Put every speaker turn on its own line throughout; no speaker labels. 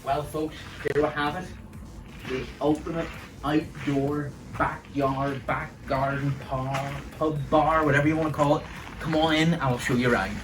Well folks, here we have it. The ultimate outdoor backyard, back garden, pub bar, whatever you want to call it. Come on in and I'll show you around.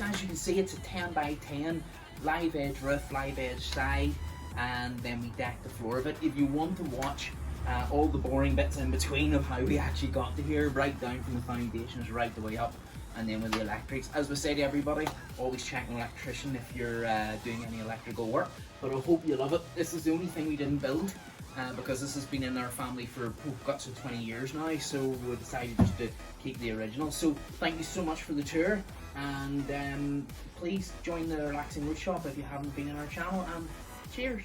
As you can see, it's a 10 by 10 live edge roof, live edge side, and then we deck the floor of it. If you want to watch all the boring bits in between of how we actually got to here, right down from the foundations right the way up, and then with the electrics, as we say to everybody, always check an electrician if you're doing any electrical work. But I hope you love it. This is the only thing we didn't build because this has been in our family for guts of 20 years now, so we decided just to keep the original. So thank you so much for the tour, and please join the Relaxing Wood Shop if you haven't been in our channel, and cheers.